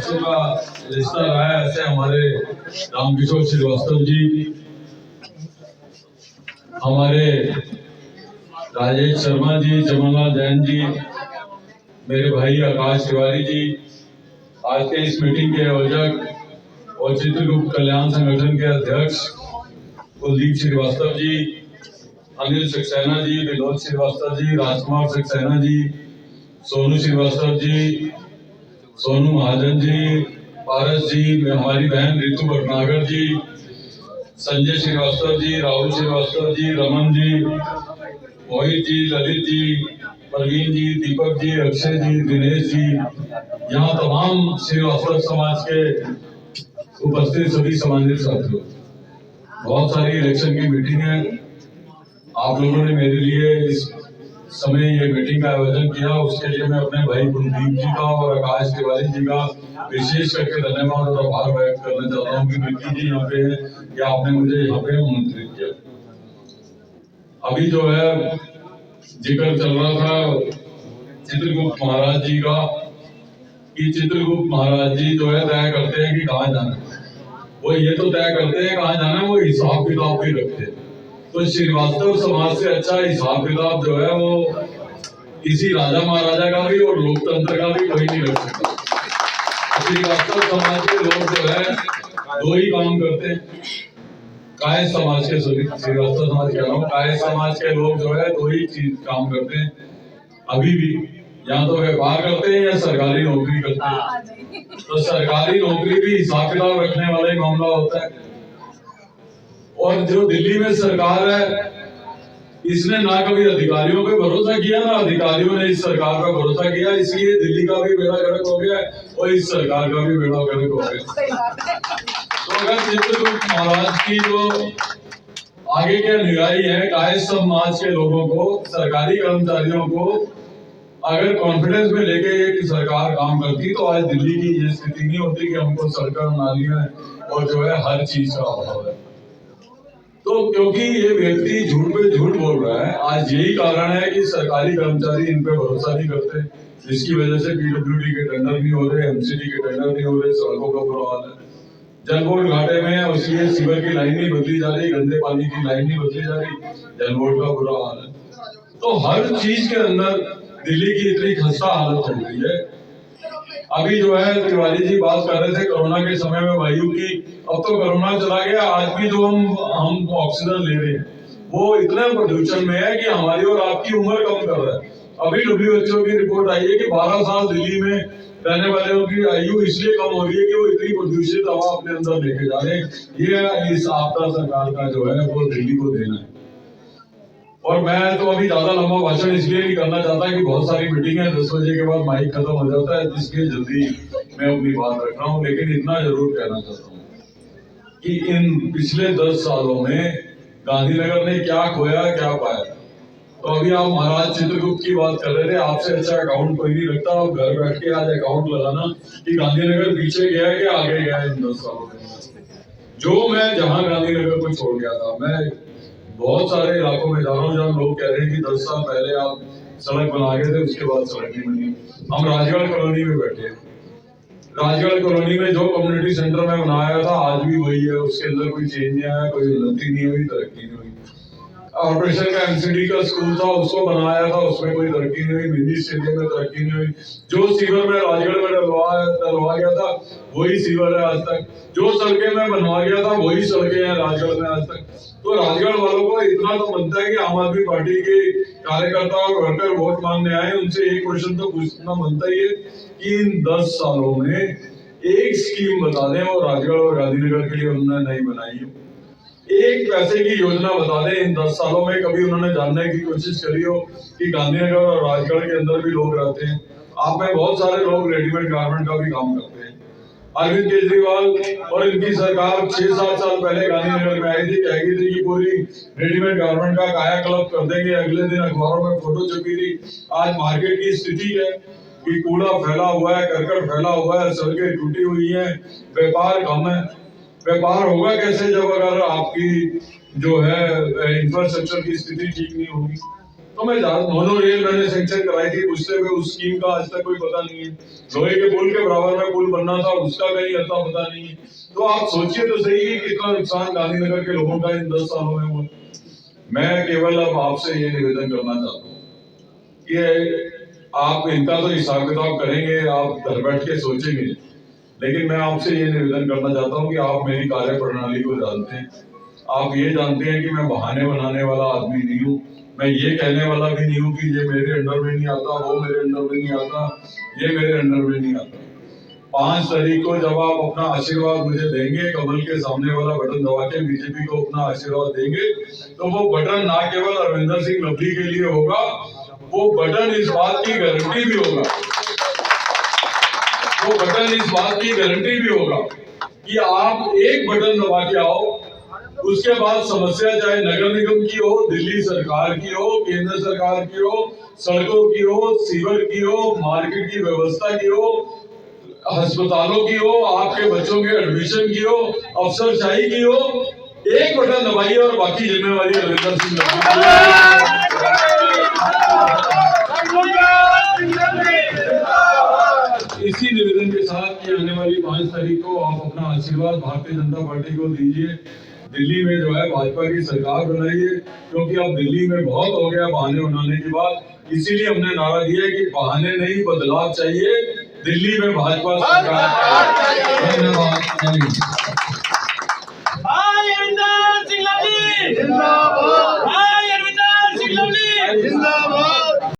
बरसों का रिश्ता रहा है। ऐसे हमारे रामकिशोर श्रीवास्तव जी, हमारे राजेश शर्मा जी, जमनलाल जैन जी, मेरे भाई आकाश तिवारी जी, आज के इस मीटिंग के आयोजक और चित्रगुप्त कल्याण संगठन के अध्यक्ष कुलदीप श्रीवास्तव जी, अनिल सक्सेना जी, विनोद श्रीवास्तव जी, राजकुमार सक्सेना जी, सोनू श्रीवास्तव जी, सोनू महाजन जी, पारस जी, हमारी बहन रितु भटनागर जी, संजय श्रीवास्तव जी, राहुल श्रीवास्तव जी, रमन जी, मोहित जी, ललित जी, प्रवीण जी, दीपक जी, अक्षय जी, दिनेश जी, यहाँ तमाम श्रीवास्तव समाज के उपस्थित सभी सम्मानित साथियों, बहुत सारी इलेक्शन की मीटिंग है। आप लोगों ने मेरे लिए इस समय ये मीटिंग का आयोजन किया, उसके लिए मैं अपने भाई कुलदीप जी का और आकाश तिवारी जी का विशेष करके धन्यवाद और आभार व्यक्त करना चाहता हूँ कि विक्की जी यहाँ पे है कि आपने मुझे यहाँ पे आमंत्रित किया। अभी जो है जिक्र चल रहा था चित्रगुप्त महाराज जी का कि चित्रगुप्त महाराज जी जो है तय करते हैं कि कहाँ जाना है। वो ये तो तय करते हैं कहाँ जाना है, वो हिसाब किताब भी रखते हैं। तो श्रीवास्तव समाज से अच्छा हिसाब किताब जो है वो किसी राजा महाराजा का भी और लोकतंत्र का भी कोई नहीं रख सकता। श्रीवास्तव समाज के लोग जो है दो ही काम करते हैं। कायस्थ समाज के श्रीवास्तव समाज कह रहा हूँ, कायस्थ समाज के लोग जो है दो ही चीज काम करते हैं अभी भी, या तो व्यापार करते हैं या सरकारी नौकरी करते हैं। तो सरकारी नौकरी भी हिसाब किताब रखने वाला ही मामला होता है। और जो दिल्ली में सरकार है, इसने ना कभी अधिकारियों पे भरोसा किया ना अधिकारियों ने इस सरकार पर भरोसा किया, इसलिए दिल्ली का भी बेड़ा गर्क हो गया और इस सरकार का भी बेड़ा गर्क हो गया। तो अगर चित्रगुप्त महाराज की जो आगे के अनुयायी है, कायस्थ समाज के लोगों को, सरकारी कर्मचारियों को अगर कॉन्फिडेंस में लेके एक सरकार काम करती तो आज दिल्ली की ये स्थिति नहीं होती कि हमको सड़कें, नालियां और जो है हर चीज का अभाव है। तो क्योंकि ये व्यक्ति झूठ पे झूठ बोल रहा है, आज यही कारण है कि सरकारी कर्मचारी इन पे भरोसा नहीं करते, जिसकी वजह से पीडब्ल्यूडी के टेंडर नहीं हो रहे, एमसीडी के टेंडर नहीं हो रहे, सड़कों का बुरा हाल है। जलबोर्ड घाटे में है, उसलिए सीवर की लाइन नहीं बदली जा रही, गंदे पानी की लाइन नहीं बदली जा रही, जलबोर्ड का बुरा हाल है। तो हर चीज के अंदर दिल्ली की इतनी खस्ता हालत हो गई है। अभी जो है तिवारी जी बात कर रहे थे कोरोना के समय में वायु की, अब तो कोरोना चला गया, आज भी जो हम ऑक्सीजन ले रहे हैं वो इतना प्रदूषण में है कि हमारी और आपकी उम्र कम कर रहा है। अभी WHO की रिपोर्ट आई है कि 12 साल दिल्ली में रहने वालों की आयु इसलिए कम हो रही है कि वो इतनी प्रदूषित हवा अपने अंदर लेके जा रहे हैं। ये इस आपदा सरकार का जो है वो दिल्ली को देना है। और मैं तो अभी ज्यादा लंबा भाषण इसलिए नहीं करना चाहता कि बहुत सारी मीटिंग है, 10 बजे के बाद माइक खत्म हो जाता है, जिसके जल्दी मैं अपनी बात रख रहा हूँ। लेकिन इतना जरूर कहना चाहता हूँ कि इन पिछले 10 सालों में गांधीनगर ने क्या खोया क्या पाया। तो अभी आप महाराज चित्रगुप्त की बात कर रहे थे, आपसे अच्छा अकाउंट कोई नहीं रखता। आप घर बैठ के आज अकाउंट लगाना कि गांधीनगर पीछे गया कि आगे गया इन 10 सालों में। जो मैं जहां गांधीनगर को छोड़ गया था, मैं बहुत सारे इलाकों में जा रहा हूँ जहाँ लोग कह रहे हैं कि 10 साल पहले आप सड़क बना गए थे, उसके बाद सड़क नहीं बनी। हम राजगढ़ कॉलोनी में बैठे हैं, राजगढ़ कॉलोनी में जो कम्युनिटी सेंटर में बनाया था आज भी वही है, उसके अंदर कोई चेंज नहीं आया, कोई उन्नति नहीं हुई, तरक्की नहीं हुई। ऑपरेशन का एमसीडी का स्कूल था, उसको बनाया था, उसमें कोई तरक्की नहीं हुई। मिनी स्टेडियम में तरक्की नहीं हुई। जो सीवर में राजगढ़ में डलवा गया था वही सीवर है आज तक। जो सड़कें में बनवा गया था वही सड़कें हैं राजगढ़ में आज तक। तो राजगढ़ वालों को इतना तो बनता है कि आम आदमी पार्टी के कार्यकर्ता और वर्कर वोट मांगने आए, उनसे एक क्वेश्चन तो पूछना बनता ही है कि इन 10 सालों में एक स्कीम बता दें वो राजगढ़ और गांधीनगर के लिए उन्होंने नहीं बनाई है। एक पैसे की योजना बता दें इन 10 सालों में कभी उन्होंने जानने की कोशिश करी हो कि गांधीनगर और राजगढ़ के अंदर भी लोग रहते हैं। आप में बहुत सारे लोग रेडीमेड गारमेंट का भी काम करते हैं। अरविंद केजरीवाल और इनकी सरकार 6-7 साल पहले गांधीनगर में आई थी, कह गई थी कि पूरी रेडीमेड गारमेंट का कायाकल्प कर देंगे। अगले दिन अखबारों में फोटो छपी थी। आज मार्केट की स्थिति है कि कूड़ा फैला हुआ है, करकट फैला हुआ है, सड़कें टूटी हुई है, व्यापार कम है। व्यापार होगा कैसे जब अगर आपकी जो है इंफ्रास्ट्रक्चर की स्थिति ठीक नहीं होगी। तो मैं मोनो रेल मैंने सेंक्शन कराई थी, उससे भी उस स्कीम का आज तक कोई पता नहीं है। लोहे के पुल के बराबर में पुल बनना था, उसका कहीं अता पता नहीं है। तो आप सोचिए तो सही कि कितना नुकसान गांधीनगर के लोगों का इन 10 सालों में हुआ। मैं केवल अब आपसे ये निवेदन करना चाहता हूँ कि आप इनका तो हिसाब किताब करेंगे, आप घर बैठ के सोचेंगे, लेकिन मैं आपसे ये निवेदन करना चाहता हूँ कि आप मेरी कार्य प्रणाली को जानते हैं। आप ये जानते हैं कि मैं बहाने बनाने वाला आदमी नहीं हूँ। मैं ये कहने वाला भी नहीं हूँ कि ये मेरे अंडर में नहीं आता, वो मेरे अंडर में नहीं आता, ये मेरे अंडर में नहीं आता। 5 तारीख को जब आप अपना आशीर्वाद मुझे देंगे, कमल के सामने वाला बटन दबा के बीजेपी को अपना आशीर्वाद देंगे, तो वो बटन ना केवल अरविंदर सिंह लवली के लिए होगा, वो बटन इस बात की गारंटी भी होगा, वो बटन इस बात की गारंटी भी होगा कि आप एक बटन दबा के आओ, उसके बाद समस्या चाहे नगर निगम की हो, दिल्ली सरकार की हो, केंद्र सरकार की हो, सड़कों की हो, सीवर की हो, मार्केट की व्यवस्था की हो, अस्पतालों की हो, आपके बच्चों के एडमिशन की हो, अफसरशाही की हो, एक बटन दबाइए और बाकी जिम्मेवारी अरविंदर सिंह इसी निवेदन के साथ कि आने वाली 5 तारीख को आप अपना आशीर्वाद भारतीय जनता पार्टी को दीजिए। दिल्ली में जो है भाजपा की सरकार बनाइए, क्योंकि अब दिल्ली में बहुत हो गया बहाने बनाने की बात। इसीलिए हमने नारा दिया कि बहाने नहीं बदलाव चाहिए, दिल्ली में भाजपा सरकार। धन्यवाद।